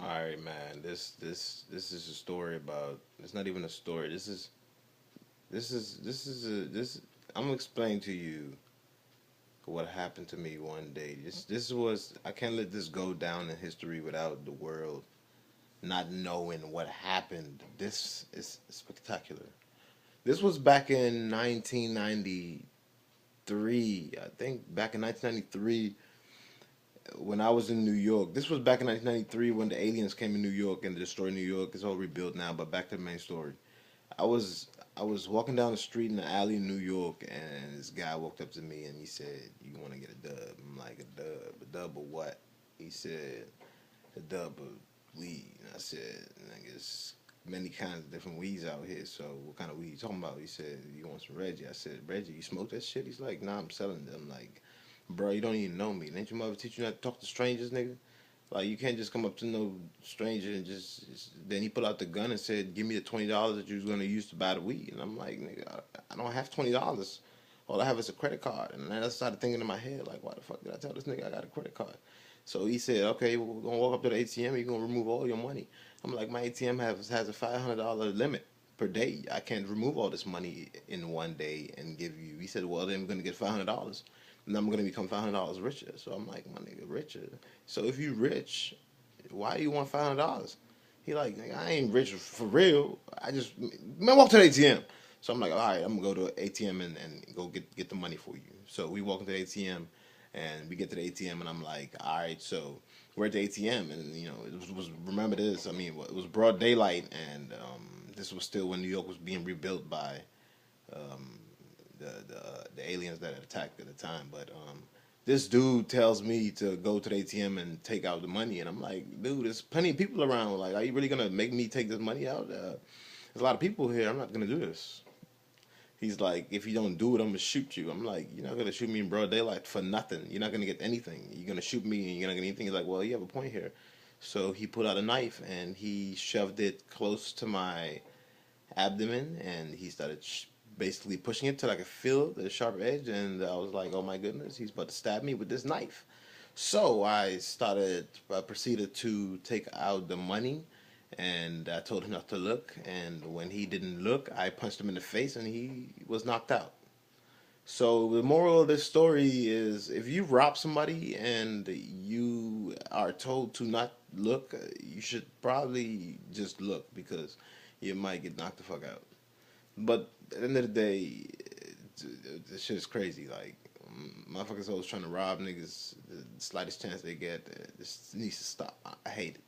All right, man. This is a story about. It's not even a story. This. I'm gonna explain to you what happened to me one day. This was. I can't let this go down in history without the world not knowing what happened. This is spectacular. This was back in 1993. I think back in 1993 when I was in New York. This was back in 1993 when the aliens came in New York and destroyed New York. It's all rebuilt now, but back to the main story. I was I was walking down the street in the alley in New York, and this guy walked up to me and he said, "You want to get a dub?" I'm like, A dub of what?" He said, "A dub of weed." And I said, "I guess many kinds of different weeds out here. So what kind of weed you talking about?" He said, "You want some Reggie?" I said, "Reggie, you smoke that shit?" He's like, "Nah, I'm selling them." Like, bro, you don't even know me. Didn't your mother teach you not to talk to strangers, nigga? Like you can't just come up to no stranger and Then he put out the gun and said, "Give me the $20 that you was gonna use to buy the weed." And I'm like, "Nigga, I don't have $20. All I have is a credit card." And then I started thinking in my head, like, "Why the fuck did I tell this nigga I got a credit card?" So he said, "Okay, we're gonna walk up to the ATM. You're gonna remove all your money." I'm like, "My ATM has a $500 limit per day. I can't remove all this money in one day and give you." He said, "Well, then I'm gonna get $500." And I'm gonna become $500 richer. So I'm like, "My nigga, richer. So if you rich, why do you want $500?" He like, "Nigga, I ain't rich for real. I just man walk to the ATM." So I'm like, "All right, I'm gonna go to ATM and go get the money for you." So we walk into the ATM, and we get to the ATM, and I'm like, "All right, so we're at the ATM, and it was remember this. I mean, it was broad daylight, and this was still when New York was being rebuilt by um, the aliens that had attacked at the time. But this dude tells me to go to the ATM and take out the money, and I'm like, "Dude, there's plenty of people around. Like, are you really gonna make me take this money out? There's a lot of people here. I'm not gonna do this." He's like, "If you don't do it, I'm gonna shoot you." I'm like, "You're not gonna shoot me in broad daylight for nothing. You're not gonna get anything. You're gonna shoot me and you're not gonna get anything." He's like, "Well, you have a point here." So he pulled out a knife and he shoved it close to my abdomen, and he started basically pushing it till I could feel the sharp edge, and I was like, "Oh my goodness, he's about to stab me with this knife." So I proceeded to take out the money, and I told him not to look. And when he didn't look, I punched him in the face, and he was knocked out. So the moral of this story is, if you rob somebody and you are told to not look, you should probably just look because you might get knocked the fuck out. But at the end of the day, this shit is crazy. Like, motherfuckers always trying to rob niggas the slightest chance they get. This needs to stop. I hate it.